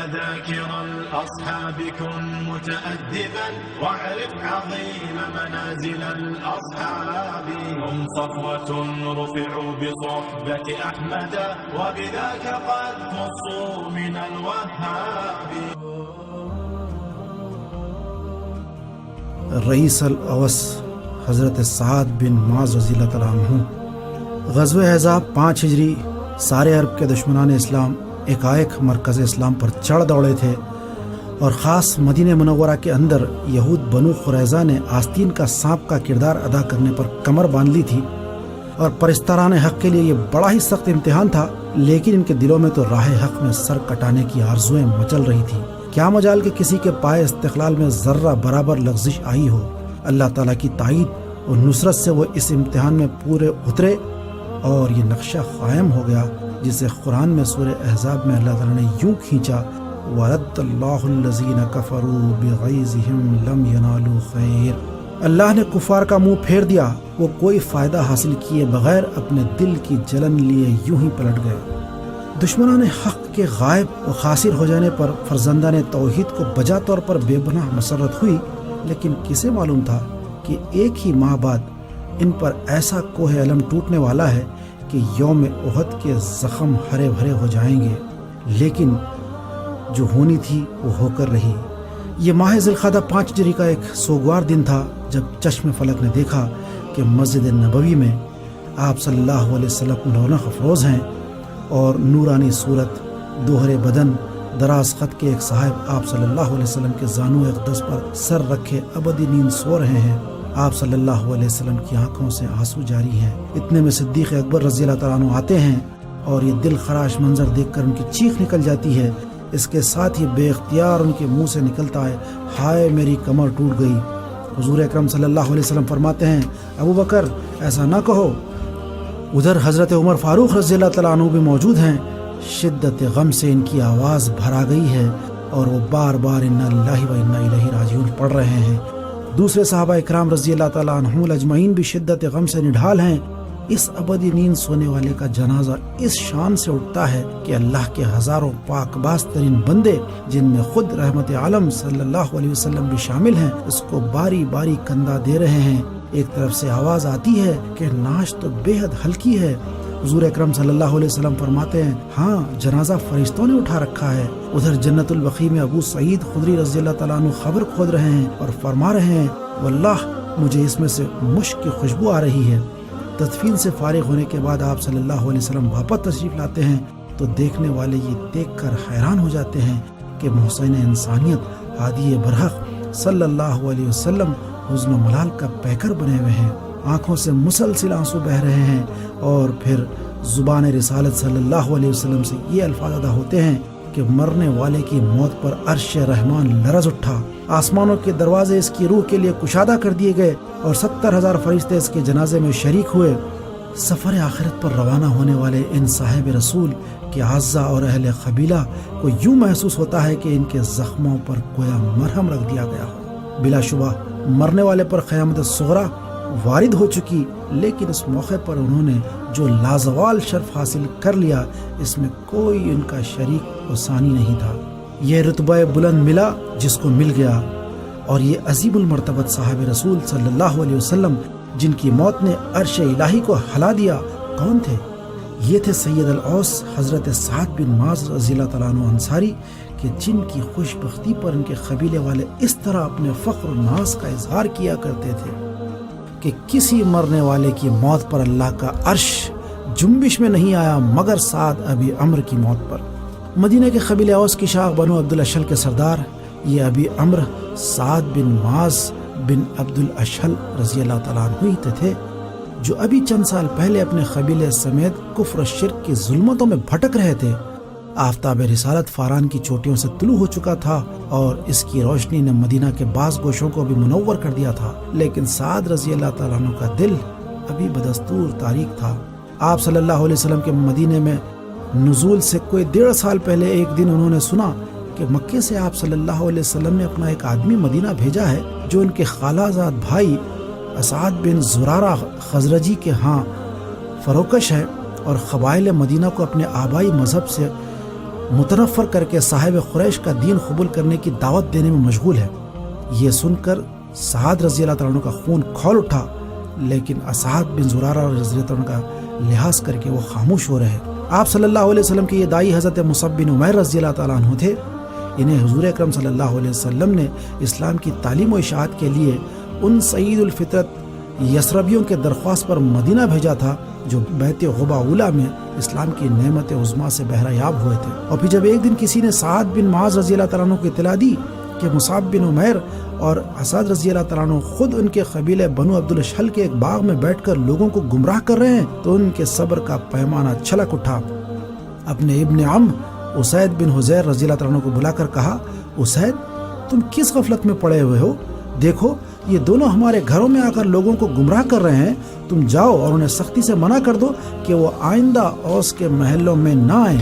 يا ذاكر الأصحاب كن متأدبا واعرف عظيم منازل الأصحاب هم صفوة رفعوا بصحبة أحمد وبذاك قد خصوا من الوهاب. رئیس الاوس حضرت سعد بن معاذ رضی اللہ تعالیٰ عنہ غزوہ احزاب 5 ہجری سارے عرب کے دشمنان اسلام ایک مرکز اسلام پر چڑھ دوڑے تھے، اور خاص مدینہ منورہ کے اندر یہود بنو قریظہ نے آستین کا سانپ کا کردار ادا کرنے پر کمر باندھ لی تھی، اور پرستاران حق کے لیے یہ بڑا ہی سخت امتحان تھا، لیکن ان کے دلوں میں تو راہ حق میں سر کٹانے کی آرزویں مچل رہی تھی۔ کیا مجال کہ کسی کے پائے استقلال میں ذرہ برابر لغزش آئی ہو۔ اللہ تعالیٰ کی تائید اور نصرت سے وہ اس امتحان میں پورے اترے، اور یہ نقشہ قائم ہو گیا جسے قرآن میں سورہ احزاب میں اللہ تعالیٰ نے یوں کھینچا، وَرَدَّ اللَّهُ الَّذِينَ كَفَرُوا بِغَيْظِهِمْ لَمْ يَنَالُوا خَيْرًا۔ اللہ نے کفار کا منہ پھیر دیا، وہ کوئی فائدہ حاصل کیے بغیر اپنے دل کی جلن لیے یوں ہی پلٹ گئے۔ دشمنان حق کے غائب و خاسر ہو جانے پر فرزندان توحید کو بجا طور پر بے پناہ مسرت ہوئی، لیکن کسے معلوم تھا کہ ایک ہی ماہ بعد ان پر ایسا کوہ علم ٹوٹنے والا ہے کہ یوم احد کے زخم ہرے بھرے ہو جائیں گے۔ لیکن جو ہونی تھی وہ ہو کر رہی۔ یہ ماہ ذی القعدہ 5 ہجری کا ایک سوگوار دن تھا جب چشم فلک نے دیکھا کہ مسجد نبوی میں آپ صلی اللہ علیہ وسلم رونق افروز ہیں، اور نورانی صورت، دوہرے بدن، دراز خط کے ایک صاحب آپ صلی اللہ علیہ وسلم کے زانو اقدس پر سر رکھے ابدی نیند سو رہے ہیں۔ آپ صلی اللہ علیہ وسلم کی آنکھوں سے آنسو جاری ہیں۔ اتنے میں صدیق اکبر رضی اللہ تعالیٰ عنہ آتے ہیں، اور یہ دل خراش منظر دیکھ کر ان کی چیخ نکل جاتی ہے۔ اس کے ساتھ ہی بے اختیار ان کے منہ سے نکلتا ہے، ہائے میری کمر ٹوٹ گئی۔ حضور اکرم صلی اللہ علیہ وسلم فرماتے ہیں، ابو بکر ایسا نہ کہو۔ ادھر حضرت عمر فاروق رضی اللہ تعالیٰ عنہ بھی موجود ہیں۔ شدت غم سے ان کی آواز بھرا گئی ہے، اور وہ بار بار انا للہ و انا الیہ راجعون پڑھ رہے ہیں۔ دوسرے صحابہ اکرام رضی اللہ تعالیٰ عنہم اجمعین بھی شدت غم سے نڈھال ہیں۔ اس ابدی نیند سونے والے کا جنازہ اس شان سے اٹھتا ہے کہ اللہ کے ہزاروں پاک باز ترین بندے، جن میں خود رحمت عالم صلی اللہ علیہ وسلم بھی شامل ہیں، اس کو باری باری کندھا دے رہے ہیں۔ ایک طرف سے آواز آتی ہے کہ نعش تو بے حد ہلکی ہے۔ حضور اکرم صلی اللہ علیہ وسلم فرماتے ہیں، ہاں جنازہ فرشتوں نے اٹھا رکھا ہے۔ ادھر جنت البقیع میں ابو سعید خدری رضی اللہ تعالیٰ عنہ خبر کھود رہے ہیں اور فرما رہے ہیں، واللہ مجھے اس میں سے مشک کی خوشبو آ رہی ہے۔ تدفین سے فارغ ہونے کے بعد آپ صلی اللہ علیہ وسلم واپس تشریف لاتے ہیں تو دیکھنے والے یہ دیکھ کر حیران ہو جاتے ہیں کہ محسن انسانیت ہادی برحق صلی اللہ علیہ وسلم حزن و ملال کا پیکر بنے ہوئے ہیں۔ آنکھوں سے مسلسل آنسو بہ رہے ہیں، اور پھر زبان رسالت صلی اللہ علیہ وسلم سے یہ الفاظ ادا ہوتے ہیں کہ مرنے والے کی موت پر عرش رحمان لرز اٹھا، آسمانوں کے دروازے اس کی روح کے لیے کشادہ کر دیے گئے، اور 70,000 فرشتے اس کے جنازے میں شریک ہوئے۔ سفر آخرت پر روانہ ہونے والے ان صاحب رسول کے اعزاء اور اہل قبیلہ کو یوں محسوس ہوتا ہے کہ ان کے زخموں پر گویا مرہم رکھ دیا گیا ہو۔ بلا شبہ مرنے والے پر قیامت صغریٰ وارد ہو چکی، لیکن اس موقع پر انہوں نے جو لازوال شرف حاصل کر لیا، اس میں کوئی ان کا شریک و ثانی نہیں تھا۔ یہ رتبہ بلند ملا جس کو مل گیا، اور یہ عظیم المرتبت صاحب رسول صلی اللہ علیہ وسلم جن کی موت نے عرش الہی کو ہلا دیا، کون تھے؟ یہ تھے سید الاوس حضرت سعد بن معاذ رضی اللہ تعالیٰ عنہ انصاری، کہ جن کی خوش بختی پر ان کے قبیلے والے اس طرح اپنے فخر و ناز کا اظہار کیا کرتے تھے کہ کسی مرنے والے کی موت پر اللہ کا عرش جنبش میں نہیں آیا مگر سعد ابی عمرو کی موت پر۔ مدینہ کے قبیلہ اوس کی شاخ بنو عبد الاشہل کے سردار یہ ابی عمرو سعد بن معاذ بن عبد الاشہل رضی اللہ تعالیٰ عنہ ہی تھے، جو ابھی چند سال پہلے اپنے قبیلے سمیت کفر و شرک کی ظلمتوں میں بھٹک رہے تھے۔ آفتاب رسالت فاران کی چوٹیوں سے طلوع ہو چکا تھا، اور اس کی روشنی نے مدینہ کے بعض گوشوں کو بھی منور کر دیا تھا، لیکن سعد رضی اللہ تعالیٰ عنہ کا دل ابھی بدستور تاریک تھا۔ آپ صلی اللہ علیہ وسلم کے مدینے میں نزول سے کوئی 1.5 سال پہلے ایک دن انہوں نے سنا کہ مکے سے آپ صلی اللہ علیہ وسلم نے اپنا ایک آدمی مدینہ بھیجا ہے جو ان کے خالہ زاد بھائی اسعد بن زرارہ خزرجی کے ہاں فروکش ہے، اور قبائل مدینہ کو اپنے آبائی مذہب سے متنفر کر کے صاحب قریش کا دین قبول کرنے کی دعوت دینے میں مشغول ہے۔ یہ سن کر سعد رضی اللہ تعالیٰ عنہ کا خون کھول اٹھا، لیکن اسعد بن زرارہ رضی اللہ تعالیٰ عنہ کا لحاظ کر کے وہ خاموش ہو رہے۔ آپ صلی اللہ علیہ وسلم کے یہ دائی حضرت مصعب بن عمیر رضی اللہ تعالیٰ عنہ تھے۔ انہیں حضور اکرم صلی اللہ علیہ وسلم نے اسلام کی تعلیم و اشاعت کے لیے ان سعید الفطرت یثربیوں کے درخواست پر مدینہ بھیجا تھا جو بیت غبا اولا میں اسلام کی نعمت عظمیٰ سے بہرہ یاب ہوئے تھے۔ اور پھر جب ایک دن کسی نے سعد بن معاذ رضی اللہ تعالیٰ عنہ کو اطلاع دی کہ مصعب بن عمیر اور اسعد رضی اللہ تعالیٰ عنہ خود ان کے قبیلے بنو عبد الاشحل کے ایک باغ میں بیٹھ کر لوگوں کو گمراہ کر رہے ہیں، تو ان کے صبر کا پیمانہ چھلک اٹھا۔ اپنے ابن عم اسید بن حضیر رضی اللہ تعالیٰ عنہ کو بلا کر کہا، اسید تم کس غفلت میں پڑے ہوئے ہو؟ دیکھو یہ دونوں ہمارے گھروں میں آ کر لوگوں کو گمراہ کر رہے ہیں، تم جاؤ اور انہیں سختی سے منع کر دو کہ وہ آئندہ اوس کے محلوں میں نہ آئیں۔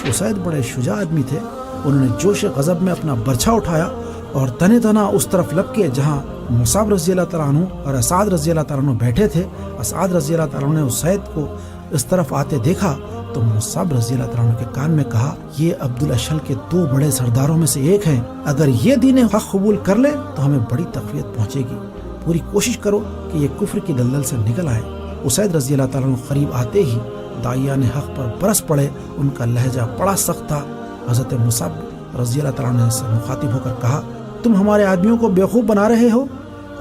اسید بڑے شجاع آدمی تھے، انہوں نے جوش غضب میں اپنا برچھا اٹھایا اور تنے تنا اس طرف لپکے جہاں مصعب رضی اللہ تعالیٰ عنہ اور اسعد رضی اللہ تعالیٰ عنہ بیٹھے تھے۔ اسعد رضی اللہ تعالیٰ عنہ نے اسید کو اس طرف آتے دیکھا تو مصعب رضی اللہ تعالیٰ عنہ کے کان میں کہا، یہ عبد الاشحل کے 2 بڑے سرداروں میں سے ایک ہیں، اگر یہ دین حق قبول کر لے تو ہمیں بڑی تقویت پہنچے گی، پوری کوشش کرو کہ یہ کفر کی دلدل سے نکل آئے۔ اسید رضی اللہ تعالیٰ عنہ قریب آتے ہی داعیان حق پر برس پڑے، ان کا لہجہ بڑا سخت تھا۔ حضرت مصعب رضی اللہ تعالیٰ عنہ سے مخاطب ہو کر کہا، تم ہمارے آدمیوں کو بیوقوف بنا رہے ہو،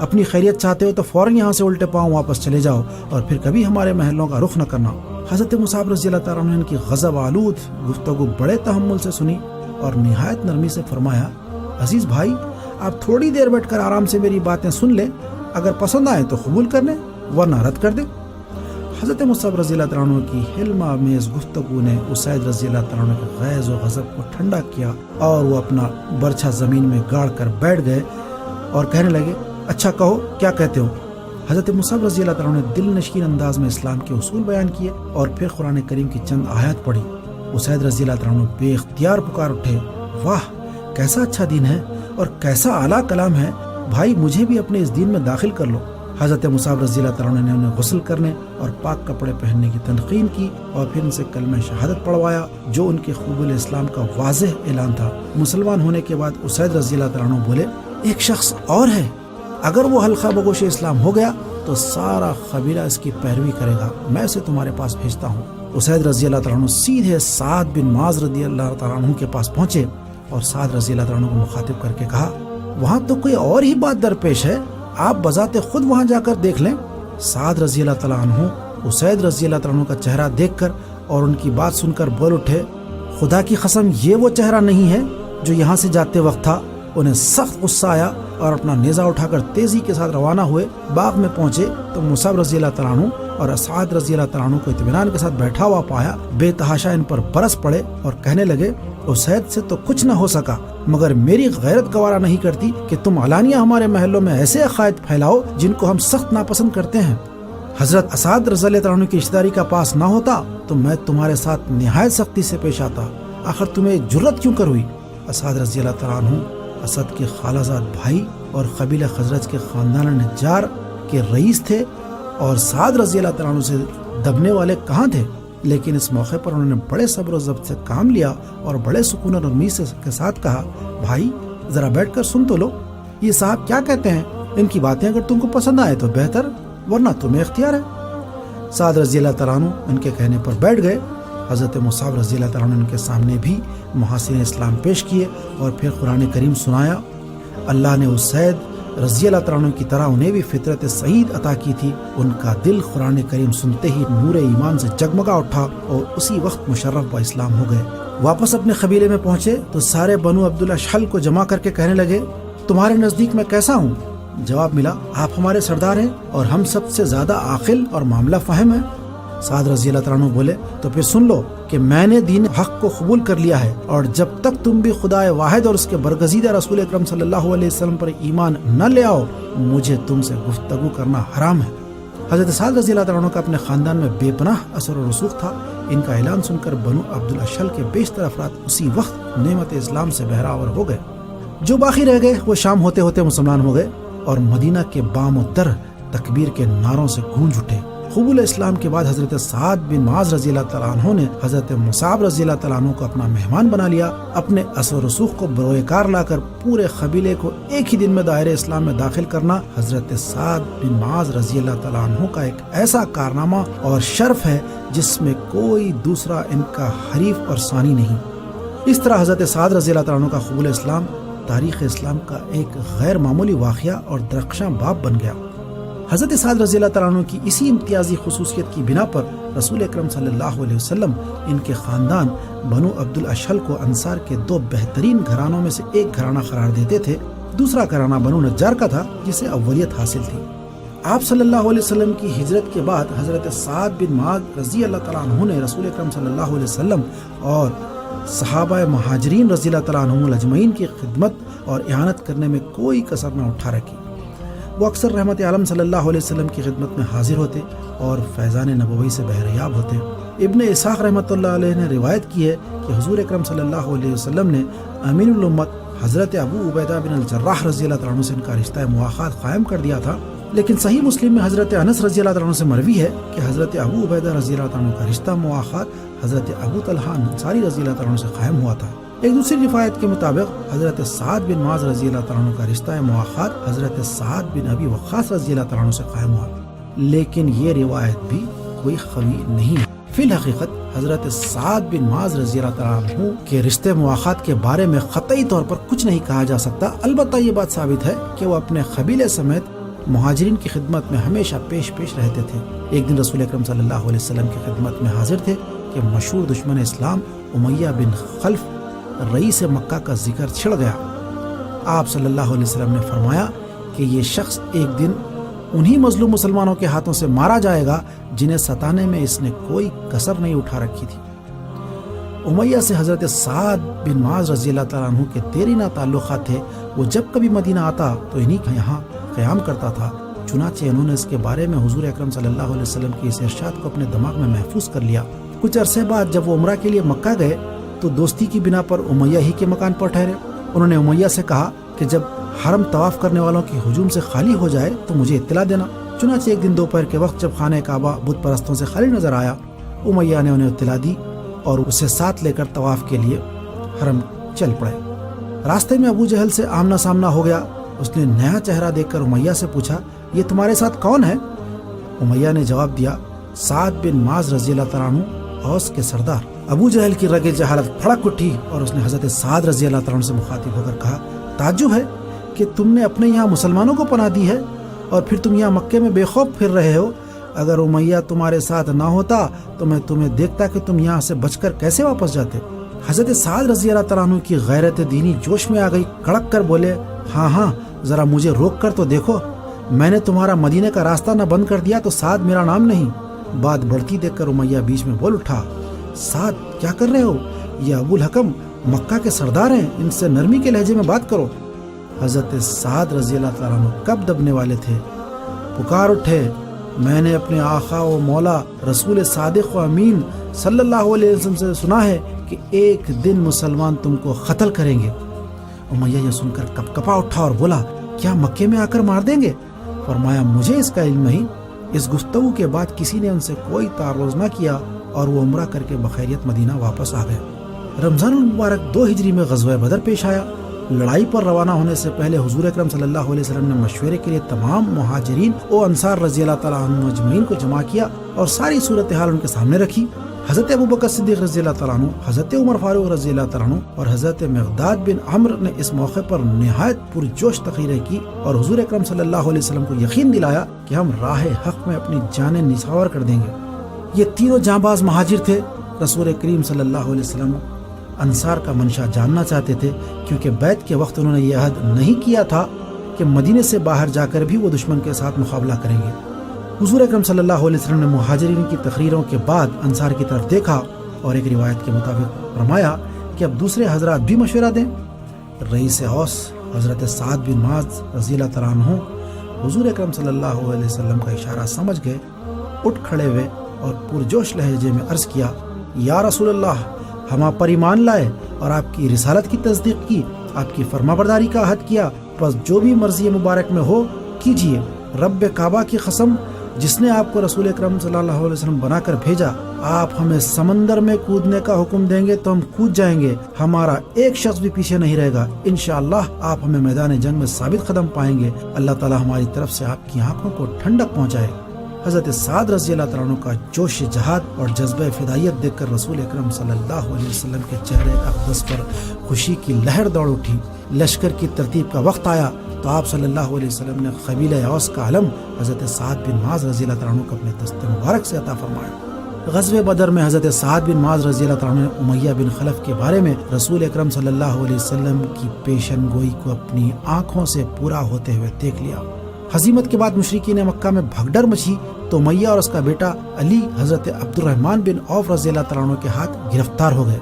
اپنی خیریت چاہتے ہو تو فوراً یہاں سے الٹے پاؤں واپس چلے جاؤ اور پھر کبھی ہمارے محلوں کا رخ نہ کرنا۔ حضرت مصعب رضی اللہ تعالیٰ عنہ نے ان کی غضب آلود گفتگو بڑے تحمل سے سنی اور نہایت نرمی سے فرمایا، عزیز بھائی آپ تھوڑی دیر بیٹھ کر آرام سے میری باتیں سن لیں، اگر پسند آئے تو قبول کر لیں ورنہ رد کر دیں۔ حضرت مصعب رضی اللہ تعالیٰ عنہ کی حلم آمیز گفتگو نے اسید رضی اللہ تعالیٰ عنہ کے غیظ و غضب کو ٹھنڈا کیا اور وہ اپنا برچھا زمین میں گاڑ کر بیٹھ گئے اور کہنے لگے، اچھا کہو کیا کہتے ہو؟ حضرت مصعب رضی اللہ تعالیٰ عنہ نے دل نشین انداز میں اسلام کے اصول بیان کیے اور پھر قرآن کریم کی چند آیات پڑھی۔ اسید رضی اللہ تعالیٰ عنہ بے اختیار پکار اٹھے، واہ کیسا اچھا دین ہے اور کیسا اعلیٰ کلام ہے، بھائی مجھے بھی اپنے اس دین میں داخل کر لو۔ حضرت مصعب رضی اللہ تعالیٰ عنہ نے انہیں غسل کرنے اور پاک کپڑے پہننے کی تلقین کی اور پھر ان سے کلمہ شہادت پڑھوایا جو ان کے قبول اسلام کا واضح اعلان تھا۔ مسلمان ہونے کے بعد اسید رضی اللہ تعالیٰ عنہ بولے، ایک شخص اور ہے، اگر وہ حلقہ بگوش اسلام ہو گیا تو سارا قبیلہ اس کی پیروی کرے گا، میں اسے تمہارے پاس بھیجتا ہوں۔ اسید رضی اللہ تعالیٰ عنہ سیدھے سعد بن معاذ رضی اللہ تعالیٰ عنہ کے پاس پہنچے اور سعد رضی اللہ تعالیٰ عنہ کو مخاطب کر کے کہا، وہاں تو کوئی اور ہی بات درپیش ہے، آپ بذات خود وہاں جا کر دیکھ لیں۔ سعد رضی اللہ تعالیٰ عنہ اسید رضی اللہ تعالیٰ عنہ کا چہرہ دیکھ کر اور ان کی بات سن کر بول اٹھے، خدا کی قسم یہ وہ چہرہ نہیں ہے جو یہاں سے جاتے وقت تھا۔ انہیں سخت غصہ آیا اور اپنا نیزہ اٹھا کر تیزی کے ساتھ روانہ ہوئے۔ باغ میں پہنچے تو مصعب رضی اللہ تعالیٰ عنہ اور اسعد رضی اللہ تعالیٰ عنہ کو اطمینان کے ساتھ بیٹھا ہوا پایا، بے تحاشا ان پر برس پڑے اور کہنے لگے، اسید سے تو کچھ نہ ہو سکا، مگر میری غیرت گوارا نہیں کرتی کہ تم علانیہ ہمارے محلوں میں ایسے عقائد پھیلاؤ جن کو ہم سخت ناپسند کرتے ہیں۔ حضرت اسعد رضی اللہ تعالیٰ عنہ کی رشتہ داری کا پاس نہ ہوتا تو میں تمہارے ساتھ نہایت سختی سے پیش آتا، آخر تمہیں جرت کیوں کر ہوئی؟ اسعد رضی اللہ تعالیٰ عنہ اسد کے خالہ زاد بھائی اور قبیلہ خزرج کے خاندان نجار کے رئیس تھے اور سعد رضی اللہ تعالیٰ عنہ سے دبنے والے کہاں تھے، لیکن اس موقع پر انہوں نے بڑے صبر و ضبط سے کام لیا اور بڑے سکون اور امید کے ساتھ کہا، بھائی ذرا بیٹھ کر سن تو لو، یہ صاحب کیا کہتے ہیں، ان کی باتیں اگر تم کو پسند آئے تو بہتر ورنہ تمہیں اختیار ہے۔ سعد رضی اللہ تعالیٰ عنہ ان کے کہنے پر بیٹھ گئے۔ حضرت مصعب رضی اللہ تعالیٰ عنہ ان کے سامنے بھی محاسن اسلام پیش کیے اور پھر قرآن کریم سنایا۔ اللہ نے اسید رضی اللہ تعالیٰ عنہ کی طرح انہیں بھی فطرت سعید عطا کی تھی۔ ان کا دل قرآن کریم سنتے ہی نور ایمان سے جگمگا اٹھا اور اسی وقت مشرف با اسلام ہو گئے۔ واپس اپنے قبیلے میں پہنچے تو سارے بنو عبد الاشحل کو جمع کر کے کہنے لگے، تمہارے نزدیک میں کیسا ہوں؟ جواب ملا، آپ ہمارے سردار ہیں اور ہم سب سے زیادہ عاقل اور معاملہ فہم ہیں۔ سعد رضی اللہ تعالیٰ عنہ بولے، تو پھر سن لو کہ میں نے دین حق کو قبول کر لیا ہے اور جب تک تم بھی خدا واحد اور اس کے برگزیدہ رسول اکرم صلی اللہ علیہ وسلم پر ایمان نہ لے آؤ، مجھے تم سے گفتگو کرنا حرام ہے۔ حضرت سعد رضی اللہ تعالیٰ عنہ کا اپنے خاندان میں بے پناہ اثر و رسوخ تھا۔ ان کا اعلان سن کر بنو عبد الاشحل کے بیشتر افراد اسی وقت نعمت اسلام سے بہراور ہو گئے۔ جو باقی رہ گئے وہ شام ہوتے ہوتے مسلمان ہو گئے اور مدینہ کے بام و در تکبیر کے نعروں سے گونج اٹھے۔ قبول اسلام کے بعد حضرت سعد بن معاذ رضی اللہ تعالیٰ عنہ نے حضرت مصعب رضی اللہ تعالیٰ عنہ کو اپنا مہمان بنا لیا. اپنے اثر و رسوخ کو بروئے کار لا کر پورے قبیلے کو ایک ہی دن میں دائرہ اسلام میں داخل کرنا حضرت سعد بن معاذ رضی اللہ تعالیٰ عنہ کا ایک ایسا کارنامہ اور شرف ہے جس میں کوئی دوسرا ان کا حریف اور ثانی نہیں. اس طرح حضرت سعد رضی اللہ تعالیٰ عنہ کا قبول اسلام تاریخ اسلام کا ایک غیر معمولی واقعہ اور درخشاں باب بن گیا. حضرت سعد رضی اللہ تعالیٰ عنہ کی اسی امتیازی خصوصیت کی بنا پر رسول اکرم صلی اللہ علیہ وسلم ان کے خاندان بنو عبد الاشہل کو انصار کے 2 بہترین گھرانوں میں سے ایک گھرانہ قرار دیتے تھے. دوسرا گھرانہ بنو نجار کا تھا جسے اولیت حاصل تھی. آپ صلی اللہ علیہ وسلم کی ہجرت کے بعد حضرت سعد بن معاذ رضی اللہ تعالیٰ عنہ نے رسول اکرم صلی اللہ علیہ وسلم اور صحابہ مہاجرین رضی اللہ تعالیٰ عنہم اجمعین کی خدمت اور اعانت کرنے میں کوئی کسر نہ اٹھا رکھی. وہ اکثر رحمت عالم صلی اللہ علیہ وسلم کی خدمت میں حاضر ہوتے اور فیضان نبوی سے بہریاب ہوتے. ابن اسحاق رحمۃ اللہ علیہ نے روایت کی ہے کہ حضور اکرم صلی اللہ علیہ وسلم نے امین الامت حضرت ابو عبیدہ بن الجراح رضی اللہ تعالیٰ عنہ سے ان کا رشتہ مواخات قائم کر دیا تھا. لیکن صحیح مسلم میں حضرت انس رضی اللہ تعالیٰ عنہ سے مروی ہے کہ حضرت ابو عبیدہ رضی اللہ تعالیٰ عنہ کا رشتہ مواخات حضرت ابو طلحہ انصاری رضی اللہ تعالیٰ عنہ سے قائم ہوا تھا. ایک دوسری روایت کے مطابق حضرت سعد بن معاذ رضی اللہ تعالیٰ عنہ کا رشتہ مواخات حضرت سعد بن ابی وقاص رضی اللہ تعالیٰ عنہ سے قائم ہوا. لیکن یہ روایت بھی کوئی قوی نہیں ہے. فی الحقیقت حضرت سعد بن معاذ رضی اللہ تعالیٰ عنہ کے رشتے مواخات کے بارے میں قطعی طور پر کچھ نہیں کہا جا سکتا. البتہ یہ بات ثابت ہے کہ وہ اپنے قبیلے سمیت مہاجرین کی خدمت میں ہمیشہ پیش رہتے تھے. ایک دن رسول اکرم صلی اللہ علیہ وسلم کی خدمت میں حاضر تھے کہ مشہور دشمن اسلام امیہ بن خلف رئیس مکہ کا ذکر چھڑ گیا. آپ صلی اللہ علیہ وسلم نے فرمایا کہ یہ شخص ایک دن انہی مظلوم مسلمانوں کے ہاتھوں سے مارا جائے گا جنہیں ستانے میں اس نے کوئی کسر نہیں اٹھا رکھی تھی. امیہ سے حضرت سعد بن معاذ رضی اللہ تعالیٰ عنہ کے دیرینہ تعلقات تھے. وہ جب کبھی مدینہ آتا تو انہی کا یہاں قیام کرتا تھا. چنانچہ انہوں نے اس کے بارے میں حضور اکرم صلی اللہ علیہ وسلم کی اس ارشاد کو اپنے دماغ میں محفوظ کر لیا. کچھ عرصے بعد جب وہ عمرہ کے لیے مکہ گئے تو دوستی کی بنا پر امیہ ہی کے مکان پر ٹھہرے. انہوں نے امیہ سے کہا کہ جب حرم طواف کرنے والوں کی ہجوم سے خالی ہو جائے تو مجھے اطلاع دینا. چنانچہ ایک دن دوپہر کے وقت جب خانہ کعبہ بت پرستوں سے خالی نظر آیا امیہ نے انہیں اطلاع دی اور اسے ساتھ لے کر طواف کے لیے حرم چل پڑے. راستے میں ابو جہل سے آمنا سامنا ہو گیا. اس نے نیا چہرہ دیکھ کر امیہ سے پوچھا یہ تمہارے ساتھ کون ہے؟ امیہ نے جواب دیا سعد بن معاذ رضی اللہ تعالیٰ عنہ اوس کے سردار. ابو جہل کی رگ جہالت پھڑک اٹھی اور اس نے حضرت سعد رضی اللہ تعالیٰ عنہ سے مخاطب ہو کر کہا تعجب ہے کہ تم نے اپنے یہاں مسلمانوں کو پناہ دی ہے اور پھر تم یہاں مکے میں بے خوف پھر رہے ہو. اگر امیہ تمہارے ساتھ نہ ہوتا تو میں تمہیں دیکھتا کہ تم یہاں سے بچ کر کیسے واپس جاتے. حضرت سعد رضی اللہ تعالیٰ عنہ کی غیرت دینی جوش میں آ گئی. کڑک کر بولے ہاں ذرا مجھے روک کر تو دیکھو. میں نے تمہارا مدینے کا راستہ نہ بند کر دیا تو سعد میرا نام نہیں. بات بڑھتی دیکھ کر امیہ بیچ میں بول اٹھا سعد کیا کر رہے ہو؟ یہ ابو الحکم مکہ کے سردار ہیں. ان سے نرمی کے لہجے میں بات کرو. حضرت سعد رضی اللہ تعالیٰ عنہ کب دبنے والے تھے پکار اٹھے میں نے اپنے آقا و مولا رسول صادق و امین صلی اللہ علیہ وسلم سے سنا ہے کہ ایک دن مسلمان تم کو قتل کریں گے. امیہ یہ سن کر کپ کپا اٹھا اور بولا کیا مکے میں آ کر مار دیں گے؟ فرمایا مجھے اس کا علم نہیں. اس گفتگو کے بعد کسی نے ان سے کوئی تعرض نہ کیا اور وہ عمرہ کر کے بخیریت مدینہ واپس آ گئے. رمضان المبارک 2 ہجری میں غزوہ بدر پیش آیا. لڑائی پر روانہ ہونے سے پہلے حضور اکرم صلی اللہ علیہ وسلم نے مشورے کے لیے تمام مہاجرین و انصار رضی اللہ تعالیٰ عنہ اجمعین کو جمع کیا اور ساری صورتحال ان کے سامنے رکھی. حضرت ابوبکر صدیق رضی اللہ تعالیٰ عنہ، حضرت عمر فاروق رضی اللہ تعالیٰ عنہ اور حضرت مقداد بن عمرو نے اس موقع پر نہایت پرجوش تقریریں کی اور حضور اکرم صلی اللہ علیہ وسلم کو یقین دلایا کہ ہم راہ حق میں اپنی جانیں نچھاور کر دیں گے. یہ تینوں جانباز مہاجر تھے. رسول کریم صلی اللہ علیہ وسلم انصار کا منشا جاننا چاہتے تھے کیونکہ بیعت کے وقت انہوں نے یہ عہد نہیں کیا تھا کہ مدینے سے باہر جا کر بھی وہ دشمن کے ساتھ مقابلہ کریں گے. حضور اکرم صلی اللہ علیہ وسلم نے مہاجرین کی تقریروں کے بعد انصار کی طرف دیکھا اور ایک روایت کے مطابق فرمایا کہ اب دوسرے حضرات بھی مشورہ دیں. رئیس اوس حضرت سعد بن معاذ رضی اللہ تعالیٰ عنہ حضور اکرم صلی اللہ علیہ وسلم کا اشارہ سمجھ گئے. اٹھ کھڑے ہوئے اور پرجوش لہجے میں عرض کیا یا رسول اللہ ہم آپ پر ایمان لائے اور آپ کی رسالت کی تصدیق کی، آپ کی فرما برداری کا عہد کیا، پس جو بھی مرضی مبارک میں ہو کیجیے. رب کعبہ کی قسم جس نے آپ کو رسول اکرم صلی اللہ علیہ وسلم بنا کر بھیجا، آپ ہمیں سمندر میں کودنے کا حکم دیں گے تو ہم کود جائیں گے، ہمارا ایک شخص بھی پیچھے نہیں رہے گا، انشاءاللہ آپ ہمیں میدان جنگ میں ثابت قدم پائیں گے، اللہ تعالی ہماری طرف سے آپ کی آنکھوں کو ٹھنڈک پہنچائے۔ حضرت سعد رضی اللہ تعالیٰ عنہ کا جوش جہاد اور جذبہ فدائیت دیکھ کر رسول اکرم صلی اللہ علیہ وسلم کے چہرے اقدس پر خوشی کی لہر دوڑ اٹھی۔ لشکر کی ترتیب کا وقت آیا تو آپ صلی اللہ علیہ وسلم نے قبیلہ اوس کا علم حضرت سعد بن معاذ رضی اللہ تعالیٰ عنہ کو اپنے دست مبارک سے عطا فرمایا۔ غزوہ بدر میں حضرت سعد بن معاذ رضی اللہ تعالیٰ عنہ نے امیہ بن خلف کے بارے میں رسول اکرم صلی اللہ علیہ وسلم کی پیشن گوئی کو اپنی آنکھوں سے پورا ہوتے ہوئے دیکھ لیا۔ ہزیمت کے بعد مشرکین مکہ میں بھگدڑ مچی تو امیہ اور اس کا بیٹا علی حضرت عبد الرحمن بن عوف رضی اللہ تعالیٰ عنہ کے ہاتھ گرفتار ہو گئے۔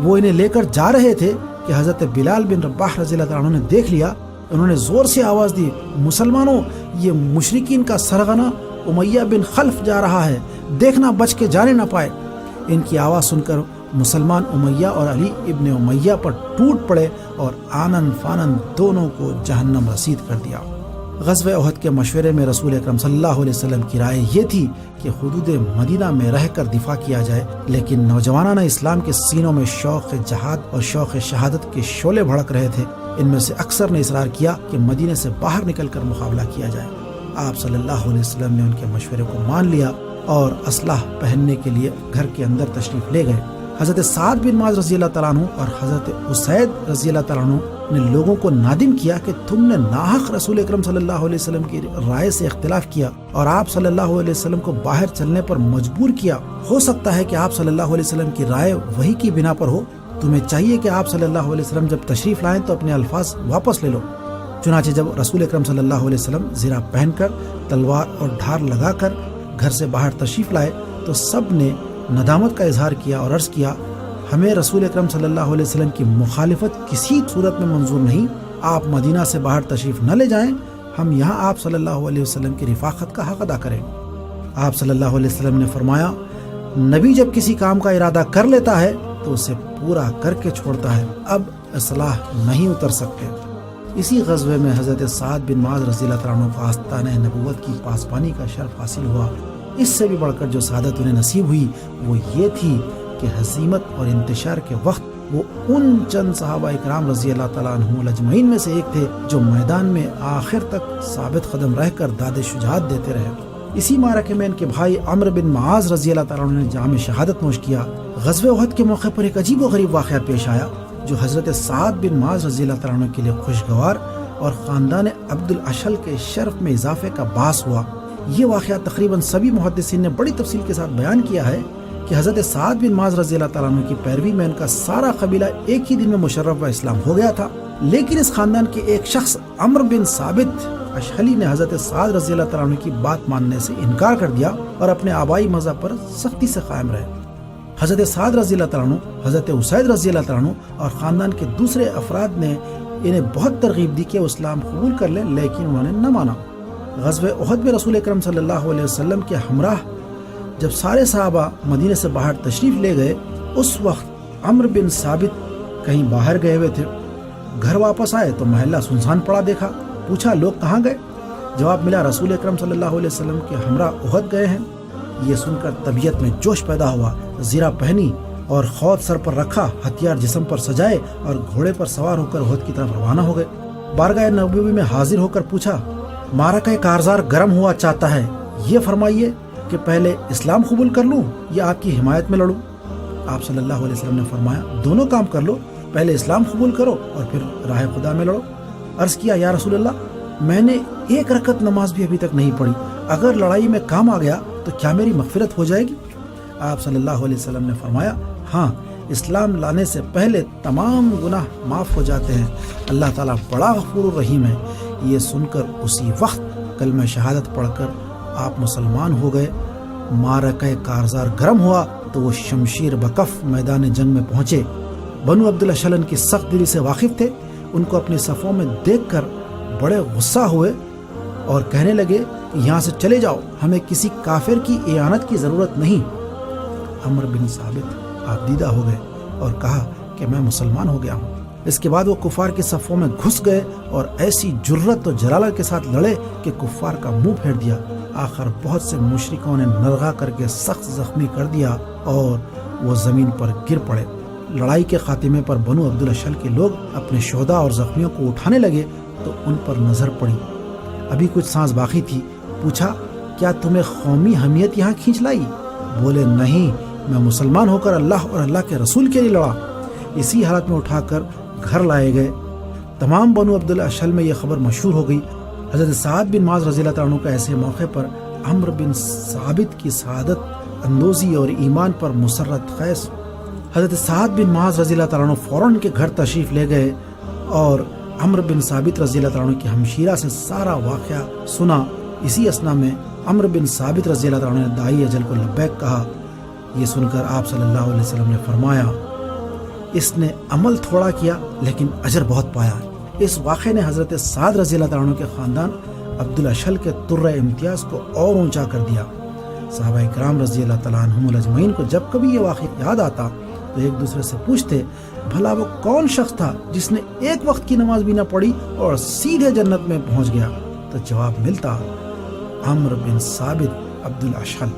وہ انہیں لے کر جا رہے تھے کہ حضرت بلال بن رباح رضی اللہ تعالیٰ عنہ نے دیکھ لیا۔ انہوں نے زور سے آواز دی، مسلمانوں، یہ مشرکین کا سرغنہ امیہ بن خلف جا رہا ہے، دیکھنا بچ کے جانے نہ پائے۔ ان کی آواز سن کر مسلمان امیہ اور علی ابن امیہ پر ٹوٹ پڑے اور آنن فانن دونوں کو جہنم رسید کر دیا۔ غزوہ احد کے مشورے میں رسول اکرم صلی اللہ علیہ وسلم کی رائے یہ تھی کہ حدود مدینہ میں رہ کر دفاع کیا جائے، لیکن نوجوانان اسلام کے سینوں میں شوق جہاد اور شوق شہادت کے شعلے بھڑک رہے تھے۔ ان میں سے اکثر نے اصرار کیا کہ مدینہ سے باہر نکل کر مقابلہ کیا جائے۔ آپ صلی اللہ علیہ وسلم نے ان کے مشورے کو مان لیا اور اسلحہ پہننے کے لیے گھر کے اندر تشریف لے گئے۔ حضرت سعد بن معاذ رضی اللہ تعالیٰ عنہ اور حضرت اسید رضی اللہ تعالیٰ عنہ نے لوگوں کو نادم کیا کہ تم نے ناحق رسول اکرم صلی اللہ علیہ وسلم کی رائے سے اختلاف کیا اور آپ صلی اللہ علیہ وسلم کو باہر چلنے پر مجبور کیا۔ ہو سکتا ہے کہ آپ صلی اللہ علیہ وسلم کی رائے وحی کی بنا پر ہو، تمہیں چاہیے کہ آپ صلی اللہ علیہ وسلم جب تشریف لائیں تو اپنے الفاظ واپس لے لو۔ چنانچہ جب رسول اکرم صلی اللہ علیہ وسلم زرہ پہن کر تلوار اور ڈھار لگا کر گھر سے باہر تشریف لائے تو سب نے ندامت کا اظہار کیا اور عرض کیا، ہمیں رسول اکرم صلی اللہ علیہ وسلم کی مخالفت کسی صورت میں منظور نہیں، آپ مدینہ سے باہر تشریف نہ لے جائیں، ہم یہاں آپ صلی اللہ علیہ وسلم کی رفاقت کا حق ادا کریں۔ آپ صلی اللہ علیہ وسلم نے فرمایا، نبی جب کسی کام کا ارادہ کر لیتا ہے تو اسے پورا کر کے چھوڑتا ہے، اب اصلاح نہیں اتر سکتے۔ اسی غزوے میں حضرت سعد بن معاذ رضی اللہ عنہ کو آستانہ نبوت کی پاسبانی کا شرف حاصل ہوا۔ اس سے بھی بڑھ کر جو سعادت انہیں نصیب ہوئی وہ یہ تھی کہ ہزیمت اور انتشار کے وقت وہ ان چند صحابہ اکرام رضی اللہ تعالیٰ عنہ اجمعین میں سے ایک تھے جو میدان میں آخر تک ثابت قدم رہ کر داد شجاعت دیتے رہے۔ اسی معرکے میں ان کے بھائی عمرو بن معاذ رضی اللہ تعالیٰ عنہ نے جام شہادت نوش کیا۔ غزوہ احد کے موقع پر ایک عجیب و غریب واقعہ پیش آیا جو حضرت سعد بن معاذ رضی اللہ تعالیٰ عنہ کے لیے خوشگوار اور خاندان عبد الاشل کے شرف میں اضافے کا باعث ہوا۔ یہ واقعہ تقریباً سبھی محدثین نے بڑی تفصیل کے ساتھ بیان کیا ہے کہ حضرت سعد بن معاذ رضی اللہ تعالیٰ عنہ کی پیروی میں ان کا سارا قبیلہ ایک ہی دن میں مشرف و اسلام ہو گیا تھا، لیکن اس خاندان کے ایک شخص عمرو بن ثابت اشہلی نے حضرت سعد رضی اللہ تعالیٰ عنہ کی بات ماننے سے انکار کر دیا اور اپنے آبائی مذہب پر سختی سے قائم رہے۔ حضرت سعد رضی اللہ تعالیٰ عنہ، حضرت اسید رضی اللہ تعالیٰ عنہ اور خاندان کے دوسرے افراد نے انہیں بہت ترغیب دی کہ وہ اسلام قبول کر لیں، لیکن انہوں نے نہ مانا۔ غزوہ احد میں رسول اکرم صلی اللہ علیہ وسلم کے ہمراہ جب سارے صحابہ مدینے سے باہر تشریف لے گئے، اس وقت عمرو بن ثابت کہیں باہر گئے ہوئے تھے۔ گھر واپس آئے تو محلہ سنسان پڑا دیکھا، پوچھا لوگ کہاں گئے؟ جواب ملا رسول اکرم صلی اللہ علیہ وسلم کے ہمراہ احد گئے ہیں۔ یہ سن کر طبیعت میں جوش پیدا ہوا، زرہ پہنی اور خود سر پر رکھا، ہتھیار جسم پر سجائے اور گھوڑے پر سوار ہو کر احد کی طرف روانہ ہو گئے۔ بارگاہ نبوی میں حاضر ہو کر پوچھا، معرکہ کارزار گرم ہوا چاہتا ہے، یہ فرمائیے کہ پہلے اسلام قبول کر لوں یا آپ کی حمایت میں لڑوں؟ آپ صلی اللہ علیہ وسلم نے فرمایا، دونوں کام کر لو، پہلے اسلام قبول کرو اور پھر راہ خدا میں لڑو۔ عرض کیا، یا رسول اللہ، میں نے ایک رکعت نماز بھی ابھی تک نہیں پڑھی، اگر لڑائی میں کام آ گیا تو کیا میری مغفرت ہو جائے گی؟ آپ صلی اللہ علیہ وسلم نے فرمایا، ہاں، اسلام لانے سے پہلے تمام گناہ معاف ہو جاتے ہیں، اللہ تعالیٰ بڑا غفور الرحیم ہے۔ یہ سن کر اسی وقت کلمہ شہادت پڑھ کر آپ مسلمان ہو گئے۔ معرکہ کارزار گرم ہوا تو وہ شمشیر بکف میدان جنگ میں پہنچے۔ بنو عبد الاشل کی سخت دلی سے واقف تھے، ان کو اپنے صفوں میں دیکھ کر بڑے غصہ ہوئے اور کہنے لگے کہ یہاں سے چلے جاؤ، ہمیں کسی کافر کی اعانت کی ضرورت نہیں۔ عمرو بن ثابت آبدیدہ ہو گئے اور کہا کہ میں مسلمان ہو گیا ہوں۔ اس کے بعد وہ کفار کے صفوں میں گھس گئے اور ایسی جرت و جلالت کے ساتھ لڑے کہ کفار کا منہ پھیر دیا۔ آخر بہت سے مشرکوں نے نرغہ کر کے سخت زخمی کر دیا اور وہ زمین پر گر پڑے۔ لڑائی کے خاتمے پر بنو عبد الاشل کے لوگ اپنے شہداء اور زخمیوں کو اٹھانے لگے تو ان پر نظر پڑی، ابھی کچھ سانس باقی تھی۔ پوچھا، کیا تمہیں قومی حمیت یہاں کھینچ لائی؟ بولے، نہیں، میں مسلمان ہو کر اللہ اور اللہ کے رسول کے لیے لڑا۔ اسی حالت میں اٹھا کر گھر لائے گئے۔ تمام بنو عبد الاشل میں یہ خبر مشہور ہو گئی۔ حضرت سعد بن معاذ رضی اللہ عنہ کا ایسے موقع پر عمرو بن ثابت کی سعادت اندوزی اور ایمان پر مسرت خیز حضرت سعد بن معاذ رضی اللہ عنہ فوراً کے گھر تشریف لے گئے اور عمرو بن ثابت رضی اللہ عنہ کی ہمشیرہ سے سارا واقعہ سنا۔ اسی اثنا میں عمرو بن ثابت رضی اللہ عنہ نے داعی اجل کو لبیک کہا۔ یہ سن کر آپ صلی اللہ علیہ وسلم نے فرمایا، اس نے عمل تھوڑا کیا لیکن اجر بہت پایا۔ اس واقعے نے حضرت سعد رضی اللہ عنہ کے خاندان عبد الاشل کے طر امتیاز کو اور اونچا کر دیا۔ صحابہ کرام رضی اللہ تعالیٰ عنہم اجمعین کو جب کبھی یہ واقعہ یاد آتا تو ایک دوسرے سے پوچھتے، بھلا وہ کون شخص تھا جس نے ایک وقت کی نماز بھی نہ پڑھی اور سیدھے جنت میں پہنچ گیا؟ تو جواب ملتا، عمرو بن ثابت عبد الاشل۔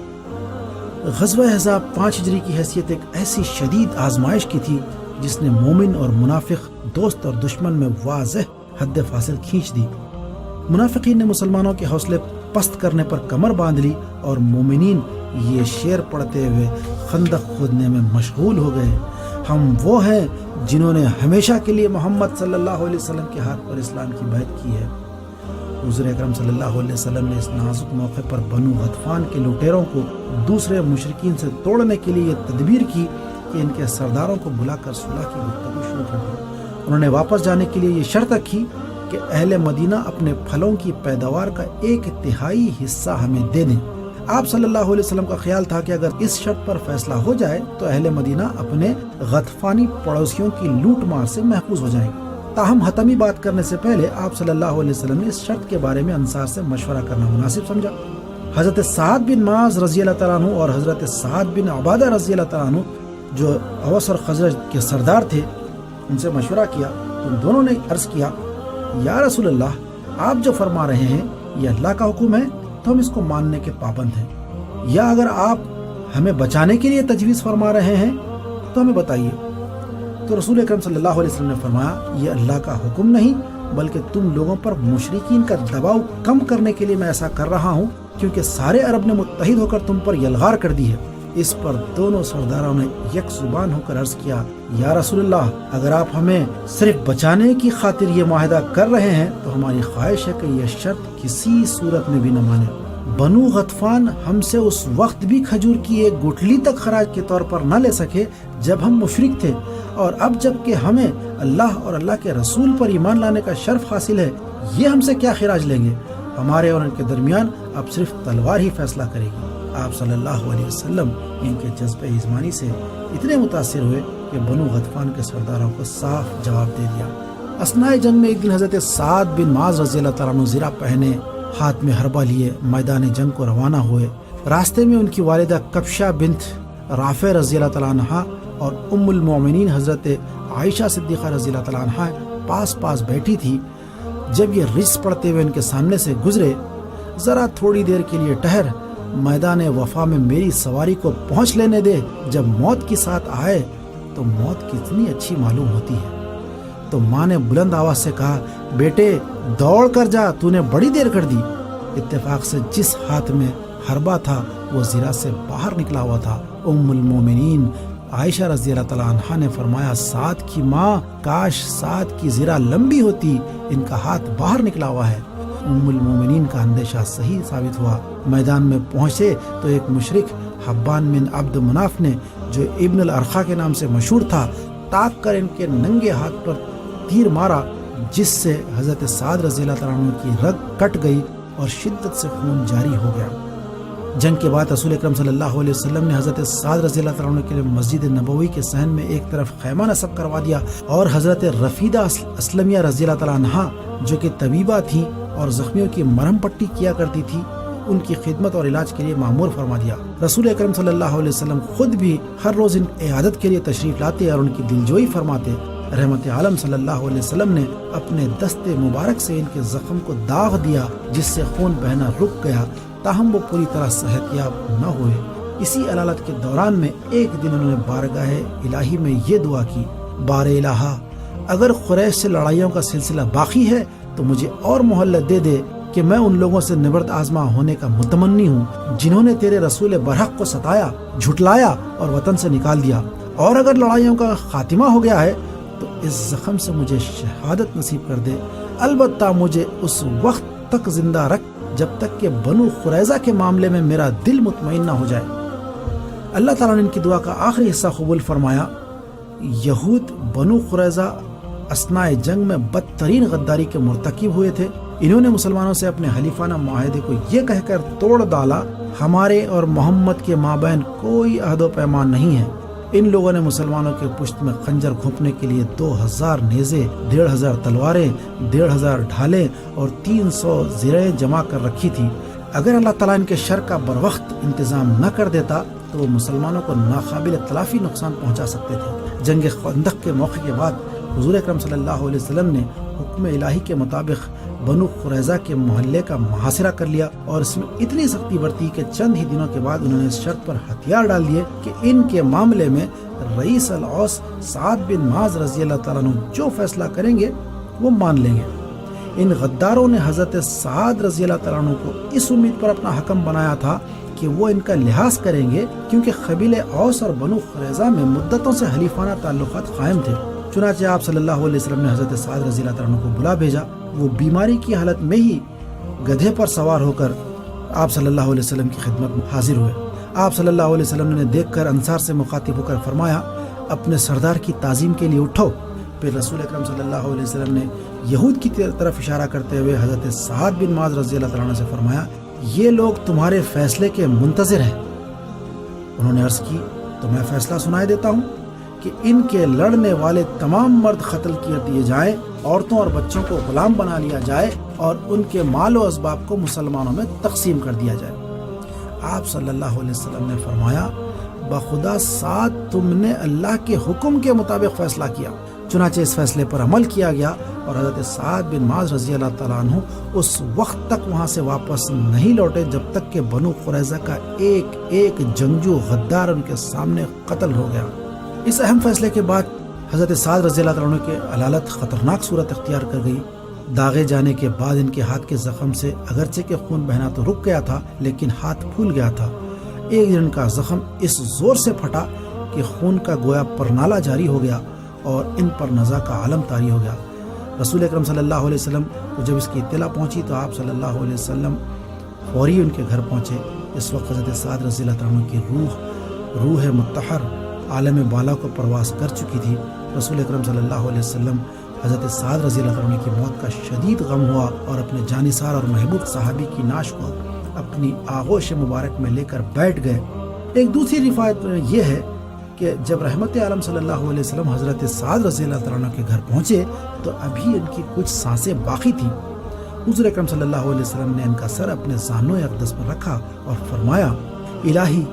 غزوہ احزاب 5 ہجری کی حیثیت ایک ایسی شدید آزمائش کی تھی جس نے مومن اور منافق، دوست اور دشمن میں واضح حد فاصل کھینچ دی۔ منافقین نے مسلمانوں کے حوصلے پست کرنے پر کمر باندھ لی اور مومنین یہ شعر پڑھتے ہوئے خندق کھودنے میں مشغول ہو گئے، ہم وہ ہیں جنہوں نے ہمیشہ کے لیے محمد صلی اللہ علیہ وسلم کے ہاتھ پر اسلام کی بیعت کی ہے۔ حضور اکرم صلی اللہ علیہ وسلم نے اس نازک موقع پر بنو غطفان کے لٹیروں کو دوسرے مشرکین سے توڑنے کے لیے یہ تدبیر کی کہ ان کے سرداروں کو بلا کر صلح کی گفتگو شروع کر دی۔ انہوں نے واپس جانے کے لیے یہ شرط رکھی کہ اہل مدینہ اپنے پھلوں کی پیداوار کا 1/3 حصہ ہمیں دے دیں۔ آپ صلی اللہ علیہ وسلم کا خیال تھا کہ اگر اس شرط پر فیصلہ ہو جائے تو اہل مدینہ اپنے غطفانی پڑوسیوں کی لوٹ مار سے محفوظ ہو جائیں گے۔ تاہم حتمی بات کرنے سے پہلے آپ صلی اللہ علیہ وسلم نے اس شرط کے بارے میں انصار سے مشورہ کرنا مناسب سمجھا۔ حضرت سعد بن معاذ رضی اللہ تعالیٰ عنہ اور حضرت سعد بن عبادہ رضی اللہ تعالیٰ عنہ جو اوس اور خزرج کے سردار تھے ان سے مشورہ کیا تو دونوں نے عرض کیا، یا رسول اللہ، آپ جو فرما رہے ہیں یہ اللہ کا حکم ہے تو ہم اس کو ماننے کے پابند ہیں، یا اگر آپ ہمیں بچانے کے لیے تجویز فرما رہے ہیں تو ہمیں بتائیے۔ تو رسول اکرم صلی اللہ علیہ وسلم نے فرمایا، یہ اللہ کا حکم نہیں بلکہ تم لوگوں پر مشرکین کا دباؤ کم کرنے کے لیے میں ایسا کر رہا ہوں، کیونکہ سارے عرب نے متحد ہو کر تم پر یلغار کر دی ہے۔ اس پر دونوں سرداروں نے یک زبان ہو کر عرض کیا، یا رسول اللہ، اگر آپ ہمیں صرف بچانے کی خاطر یہ معاہدہ کر رہے ہیں تو ہماری خواہش ہے کہ یہ شرط کسی صورت میں بھی نہ مانے۔ بنو غطفان ہم سے اس وقت بھی کھجور کی ایک گٹھلی تک خراج کے طور پر نہ لے سکے جب ہم مشرک تھے، اور اب جب کہ ہمیں اللہ اور اللہ کے رسول پر ایمان لانے کا شرف حاصل ہے، یہ ہم سے کیا خراج لیں گے؟ ہمارے اور ان کے درمیان اب صرف تلوار ہی فیصلہ کرے گی۔ آپ صلی اللہ علیہ وسلم ان کے جذبہ ایزمانی سے اتنے متاثر ہوئے کہ بنو غطفان کے سرداروں کو صاف جواب دے دیا۔ اثناء جنگ میں ایک دن حضرت سعد بن معاذ رضی اللہ تعالیٰ عنہ زرہ پہنے، ہاتھ میں حربہ لیے میدان جنگ کو روانہ ہوئے۔ راستے میں ان کی والدہ کبشہ بنت رافع رضی اللہ تعالیٰ عنہ اور ام المومنین حضرت عائشہ صدیقہ رضی اللہ تعالیٰ عنہ پاس پاس بیٹھی تھی۔ جب یہ رس پڑھتے ہوئے ان کے سامنے سے گزرے، ذرا تھوڑی دیر کے لیے ٹہر، میدان وفا میں میری سواری کو پہنچ لینے دے، جب موت کی ساتھ آئے تو موت کتنی اچھی معلوم ہوتی ہے۔ تو ماں نے بلند آواز سے کہا، بیٹے دوڑ کر جا، تو نے بڑی دیر کر دی۔ اتفاق سے جس ہاتھ میں حربہ تھا وہ زرہ سے باہر نکلا ہوا تھا۔ ام المومنین عائشہ رضی اللہ تعالیٰ عنہا نے فرمایا، سعد کی ماں، کاش سعد کی زرہ لمبی ہوتی، ان کا ہاتھ باہر نکلا ہوا ہے۔ ام المومنین کا اندیشہ صحیح ثابت ہوا۔ میدان میں پہنچے تو ایک مشرک حبان بن عبد مناف نے، جو ابن الارقا کے نام سے مشہور تھا، تاک کر ان کے ننگے ہاتھ پر تیر مارا، جس سے حضرت سعد رضی اللہ تعالیٰ عنہ کی رگ کٹ گئی اور شدت سے خون جاری ہو گیا۔ جنگ کے بعد رسول اکرم صلی اللہ علیہ وسلم نے حضرت سعد رضی اللہ تعالیٰ عنہ کے لیے مسجد نبوی کے صحن میں ایک طرف خیمہ نصب کروا دیا، اور حضرت رفیدہ اسلمیہ رضی اللہ تعالیٰ عنہ جو کہ طبیبہ تھیں اور زخمیوں کی مرہم پٹی کیا کرتی تھی، ان کی خدمت اور علاج کے لیے مامور فرما دیا۔ رسول اکرم صلی اللہ علیہ وسلم خود بھی ہر روز ان عیادت کے لیے تشریف لاتے اور ان کی دلجوئی فرماتے۔ رحمت عالم صلی اللہ علیہ وسلم نے اپنے دست مبارک سے ان کے زخم کو داغ دیا، جس سے خون بہنا رک گیا، تاہم وہ پوری طرح صحت یاب نہ ہوئے۔ اسی علالت کے دوران میں ایک دن انہوں نے بارگاہ الہی میں یہ دعا کی، بار الہا اگر قریش سے لڑائیوں کا سلسلہ باقی ہے تو مجھے اور مہلت دے دے کہ میں ان لوگوں سے نبرد آزما ہونے کا متمنی ہوں جنہوں نے تیرے رسول برحق کو ستایا، جھٹلایا اور وطن سے نکال دیا، اور اگر لڑائیوں کا خاتمہ ہو گیا ہے تو اس زخم سے مجھے شہادت نصیب کر دے، البتہ مجھے اس وقت تک زندہ رکھ جب تک کہ بنو قریظہ کے معاملے میں میرا دل مطمئن نہ ہو جائے۔ اللہ تعالیٰ نے ان کی دعا کا آخری حصہ قبول فرمایا۔ یہود بنو قریظہ اثناء جنگ میں بدترین غداری کے مرتکب ہوئے تھے۔ انہوں نے مسلمانوں سے اپنے حلیفانہ معاہدے کو یہ کہہ کر توڑ ڈالا، ہمارے اور محمد کے مابین کوئی عہد و پیمان نہیں ہے۔ ان لوگوں نے مسلمانوں کے پشت میں خنجر گھونپنے کے لیے 2000 نیزے، 1500 تلواریں، 1500 ڈھالیں اور 300 زرہیں جمع کر رکھی تھی۔ اگر اللہ تعالیٰ ان کے شر کا بروقت انتظام نہ کر دیتا تو وہ مسلمانوں کو ناقابل تلافی نقصان پہنچا سکتے تھے۔ جنگ خندق کے موقع کے بعد حضور اکرم صلی اللہ علیہ وسلم نے حکم الہی کے مطابق بنو قریظہ کے محلے کا محاصرہ کر لیا اور اس میں اتنی سختی برتی کہ چند ہی دنوں کے بعد انہوں نے اس شرط پر ہتھیار ڈال دیے کہ ان کے معاملے میں رئیس الاوس سعد بن معاذ رضی اللہ تعالیٰ عنہ جو فیصلہ کریں گے وہ مان لیں گے۔ ان غداروں نے حضرت سعد رضی اللہ تعالیٰ عنہ کو اس امید پر اپنا حکم بنایا تھا کہ وہ ان کا لحاظ کریں گے، کیونکہ قبیلے اوس اور بنو قریظہ میں مدتوں سے حلیفانہ تعلقات قائم تھے۔ چنانچہ آپ صلی اللہ علیہ وسلم نے حضرت سعد رضی اللہ تعالیٰ عنہ کو بلا بھیجا۔ وہ بیماری کی حالت میں ہی گدھے پر سوار ہو کر آپ صلی اللہ علیہ وسلم کی خدمت میں حاضر ہوئے۔ آپ صلی اللہ علیہ وسلم نے دیکھ کر انصار سے مخاطب ہو کر فرمایا، اپنے سردار کی تعظیم کے لیے اٹھو۔ پھر رسول اکرم صلی اللہ علیہ وسلم نے یہود کی طرف اشارہ کرتے ہوئے حضرت سعد بن معاذ رضی اللہ تعالیٰ عنہ سے فرمایا، یہ لوگ تمہارے فیصلے کے منتظر ہیں۔ انہوں نے عرض کی، تو میں فیصلہ سنائے دیتا ہوں کہ ان کے لڑنے والے تمام مرد قتل کر دیے جائیں، عورتوں اور بچوں کو غلام بنا لیا جائے اور ان کے مال و اسباب کو مسلمانوں میں تقسیم کر دیا جائے۔ آپ صلی اللہ علیہ وسلم نے فرمایا، بخدا سعد تم نے اللہ کے حکم کے مطابق فیصلہ کیا۔ چنانچہ اس فیصلے پر عمل کیا گیا اور حضرت سعد بن معاذ رضی اللہ تعالیٰ عنہ اس وقت تک وہاں سے واپس نہیں لوٹے جب تک کہ بنو قریظہ کا ایک ایک جنگجو غدار ان کے سامنے قتل ہو گیا۔ اس اہم فیصلے کے بعد حضرت سعد رضی اللہ تعالیٰ عنہ کے حالت خطرناک صورت اختیار کر گئی۔ داغے جانے کے بعد ان کے ہاتھ کے زخم سے اگرچہ کہ خون بہنا تو رک گیا تھا، لیکن ہاتھ پھول گیا تھا۔ ایک دن ان کا زخم اس زور سے پھٹا کہ خون کا گویا پرنالہ جاری ہو گیا اور ان پر نزا کا عالم طاری ہو گیا۔ رسول اکرم صلی اللہ علیہ وسلم کو جب اس کی اطلاع پہنچی تو آپ صلی اللہ علیہ وسلم فوری ان کے گھر پہنچے۔ اس وقت حضرت سعد رضی اللہ عنہ کی روح مطہر عالم بالا کو پرواز کر چکی تھی۔ رسول اکرم صلی اللہ علیہ وسلم حضرت سعد رضی اللہ عنہ کی موت کا شدید غم ہوا اور اپنے جانثار اور محبوب صحابی کی نعش کو اپنی آغوش مبارک میں لے کر بیٹھ گئے۔ ایک دوسری روایت میں یہ ہے کہ جب رحمت عالم صلی اللہ علیہ وسلم حضرت سعد رضی اللہ عنہ کے گھر پہنچے تو ابھی ان کی کچھ سانسیں باقی تھیں۔ حضور اکرم صلی اللہ علیہ وسلم نے ان کا سر اپنے زانوں اقدس پر رکھا اور فرمایا، الہی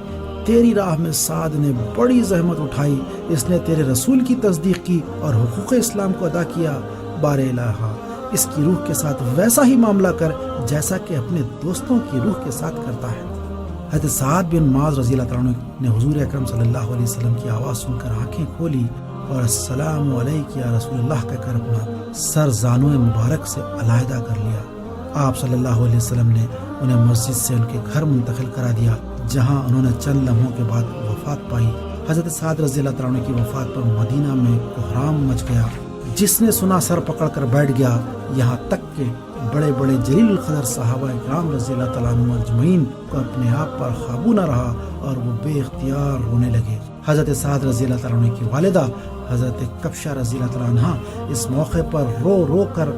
تیری راہ میں سعد نے بڑی زحمت اٹھائی، اس نے تیرے رسول کی تصدیق کی اور حقوق اسلام کو ادا کیا، بار الہا اس کی روح کے ساتھ ویسا ہی معاملہ کر جیسا کہ اپنے دوستوں کی روح کے ساتھ کرتا ہے۔ حضرت سعد بن معاذ رضی اللہ عنہ نے حضور اکرم صلی اللہ علیہ وسلم کی آواز سن کر آنکھیں کھولی اور السلام علیک یا رسول اللہ کہہ کر اپنا سر زانوں مبارک سے علیحدہ کر لیا۔ آپ صلی اللہ علیہ وسلم نے انہیں مسجد سے ان کے گھر منتقل کرا دیا، جہاں انہوں نے چند لمحوں کے بعد وفات پائی۔ حضرت سعد رضی اللہ عنہ کی وفات پر مدینہ میں کوہرام مچ گیا۔ جس نے سنا سر پکڑ کر بیٹھ گیا، یہاں تک کہ بڑے بڑے جلیل القدر صحابہ اکرام رضی اللہ تعالیٰ عنہ اجمعین کو اپنے آپ پر قابو نہ رہا اور وہ بے اختیار رونے لگے۔ حضرت سعد رضی اللہ تعالیٰ عنہ کی والدہ حضرت کبشہ رضی اللہ تعالیٰ عنہ اس موقع پر رو رو کر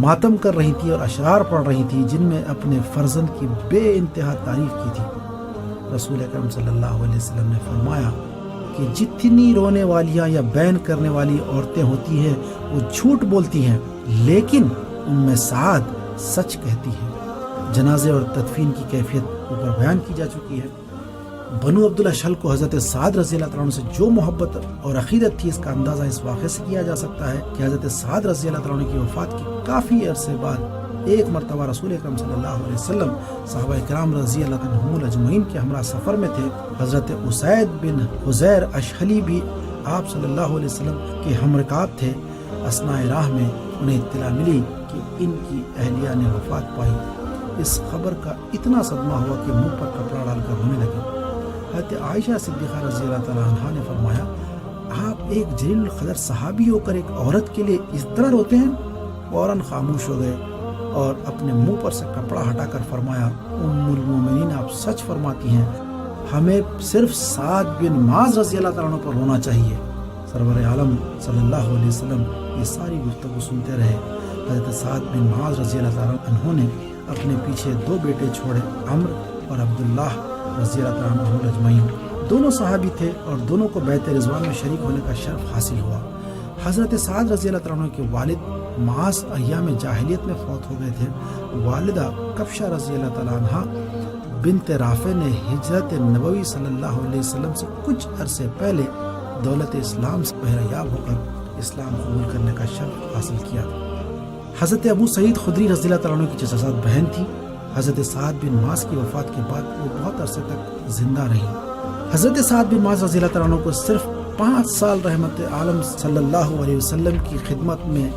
ماتم کر رہی تھی اور اشعار پڑھ رہی تھی جن میں اپنے فرزند کی بے انتہا تعریف کی تھی۔ رسول اکرم صلی اللہ علیہ وسلم نے فرمایا کہ جتنی رونے والیاں یا بین کرنے والی عورتیں ہوتی ہیں وہ جھوٹ بولتی ہیں، لیکن ان میں سعد سچ کہتی ہے۔ جنازے اور تدفین کی کیفیت اوپر بیان کی جا چکی ہے۔ بنو عبداللہ شل کو حضرت سعد رضی اللہ عنہ سے جو محبت اور عقیدت تھی، اس کا اندازہ اس واقعے سے کیا جا سکتا ہے کہ حضرت سعد رضی اللہ عنہ کی وفات کے کافی عرصے بعد ایک مرتبہ رسول اکرم صلی اللہ علیہ وسلم صحابہ کرام رضی اللہ عنہم اجمعین کے ہمراہ سفر میں تھے. حضرت اسید بن حضیر اشہلی بھی آپ صلی اللہ علیہ وسلم کے ہمرکاب تھے. اثناء راہ میں انہیں اطلاع ملی کہ ان کی اہلیہ نے وفات پائی. اس خبر کا اتنا صدمہ ہوا کہ منہ پر کپڑا ڈال کر رونے لگے. حضرت عائشہ صدیقہ رضی اللہ تعالیٰ عنہا نے فرمایا آپ ایک جلیل القدر صحابی ہو کر ایک عورت کے لیے اس طرح روتے ہیں؟ فوراً خاموش ہو گئے اور اپنے منہ پر سے کپڑا ہٹا کر فرمایا ام المومنین آپ سچ فرماتی ہیں، ہمیں صرف سعد بن معاذ رضی اللہ تعالیٰ عنہ پر رونا چاہیے. سرور عالم صلی اللہ علیہ وسلم یہ ساری گفتگو سنتے رہے. حضرت سعد بن معاذ رضی اللہ تعالیٰ عنہ نے اپنے پیچھے 2 بیٹے چھوڑے، عمرو اور عبداللہ رضی اللہ تعالیٰ عنہ اجمعین. دونوں صحابی تھے اور دونوں کو بیعت رضوان میں شریک ہونے کا شرف حاصل ہوا. حضرت سعد رضی اللہ تعالیٰ عنہ کے والد معاذ ایام جاہلیت میں فوت ہو گئے تھے. والدہ کفشہ رضی اللہ تعالیٰ عنہ بنت رافع نے ہجرت نبوی صلی اللہ علیہ وسلم سے کچھ عرصے پہلے دولت اسلام سے بہریاب ہو کر اسلام قبول کرنے کا شرف حاصل کیا. حضرت ابو سعید خدری رضی اللہ تعالیٰ عنہ کی چچا بہن تھی. حضرت سعد بن معاذ کی وفات کے بعد وہ بہت عرصے تک زندہ رہی. حضرت سعد بن معاذ رضی اللہ تعالیٰ عنہ کو صرف 5 سال رحمت عالم صلی اللہ علیہ وسلم کی خدمت میں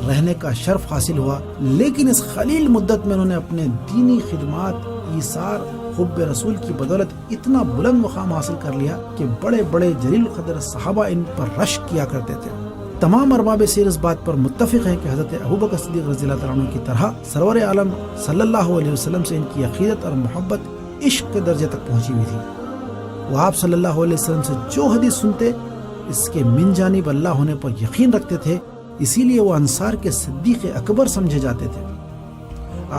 رہنے کا شرف حاصل ہوا، لیکن اس قلیل مدت میں انہوں نے اپنے دینی خدمات، ایثار، حب رسول کی بدولت اتنا بلند مقام حاصل کر لیا کہ بڑے بڑے جلیل القدر صحابہ ان پر رشک کیا کرتے تھے. تمام ارباب سیر اس بات پر متفق ہیں کہ حضرت ابوبکر صدیق رضی اللہ تعالیٰ عنہ کی طرح سرور عالم صلی اللہ علیہ وسلم سے ان کی عقیدت اور محبت عشق کے درجے تک پہنچی ہوئی تھی. وہ آپ صلی اللہ علیہ وسلم سے جو حدیث سنتے اس کے من جانب اللہ ہونے پر یقین رکھتے تھے، اسی لیے وہ انصار کے صدیق اکبر سمجھے جاتے تھے.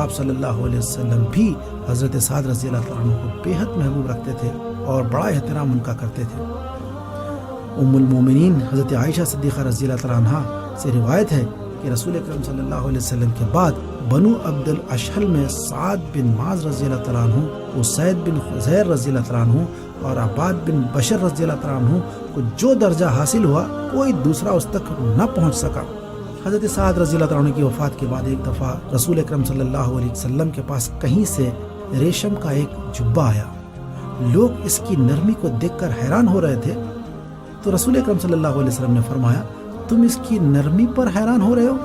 آپ صلی اللہ علیہ وسلم بھی حضرت سعد رضی اللہ تعالیٰ عنہ کو بے حد محبوب رکھتے تھے اور بڑا احترام ان کا کرتے تھے. ام المومنین حضرت عائشہ صدیقہ رضی اللہ تعالیٰ عنہ سے روایت ہے کہ رسول اکرم صلی اللہ علیہ وسلم کے بعد بنو عبد الاشہل میں سعد بن معاذ رضی اللہ تعالیٰ عنہ، اسید بن حضیر رضی اللہ تعالیٰ عنہ اور عباد بن بشر رضی اللہ تعالیٰ عنہ کو جو درجہ حاصل ہوا کوئی دوسرا اس تک نہ پہنچ سکا. حضرت سعد رضی اللہ تعالیٰ عنہ کی وفات کے بعد ایک دفعہ رسول اکرم صلی اللہ علیہ وسلم کے پاس کہیں سے ریشم کا ایک جبہ آیا. لوگ اس کی نرمی کو دیکھ کر حیران ہو رہے تھے تو رسول اکرم صلی اللہ علیہ وسلم نے فرمایا تم اس کی نرمی پر حیران ہو رہے ہو،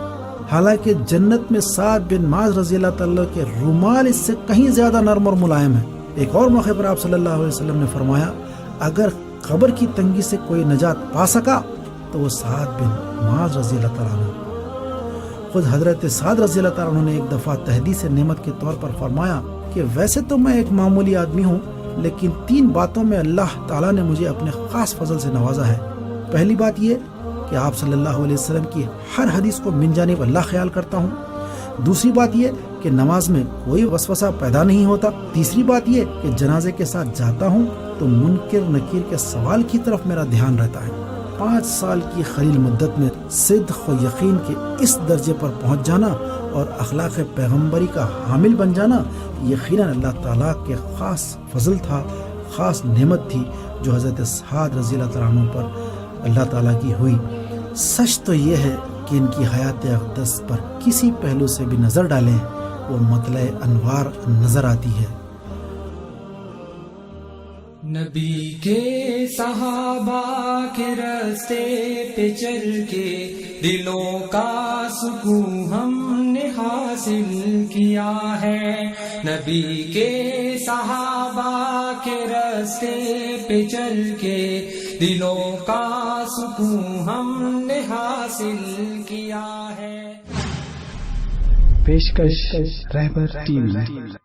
حالانکہ جنت میں سعد بن معاذ رضی اللہ تعالیٰ کے رومال اس سے کہیں زیادہ نرم اور ملائم ہے. ایک اور موقع پر آپ صلی اللہ علیہ وسلم نے فرمایا اگر قبر کی تنگی سے کوئی نجات پا سکا تو وہ سعد بن معاذ رضی اللہ تعالیٰ عنہ. خود حضرت سعد رضی اللہ تعالیٰ عنہ نے ایک دفعہ تحدیث نعمت کے طور پر فرمایا کہ ویسے تو میں ایک معمولی آدمی ہوں، لیکن 3 باتوں میں اللہ تعالیٰ نے مجھے اپنے خاص فضل سے نوازا ہے. پہلی بات یہ کہ آپ صلی اللہ علیہ وسلم کی ہر حدیث کو من جانب اللہ خیال کرتا ہوں. دوسری بات یہ کہ نماز میں کوئی وسوسہ پیدا نہیں ہوتا. تیسری بات یہ کہ جنازے کے ساتھ جاتا ہوں تو منکر نکیر کے سوال کی طرف میرا دھیان رہتا ہے. 5 سال کی قلیل مدت میں صدق و یقین کے اس درجے پر پہنچ جانا اور اخلاق پیغمبری کا حامل بن جانا یقیناً اللہ تعالیٰ کے خاص فضل تھا، خاص نعمت تھی جو حضرت سعد رضی اللہ تعالیٰ عنہ پر اللہ تعالیٰ کی ہوئی. سچ تو یہ ہے کہ ان کی حیات اقدس پر کسی پہلو سے بھی نظر ڈالیں وہ مطلع انوار نظر آتی ہے. نبی کے صحابہ کے راستے پہ چل کے دلوں کا سکون ہم نے حاصل کیا ہے. نبی کے صحابہ کے راستے پہ چل کے دلوں کا سکون ہم نے حاصل کیا ہے. پیشکش رہبر ٹی وی.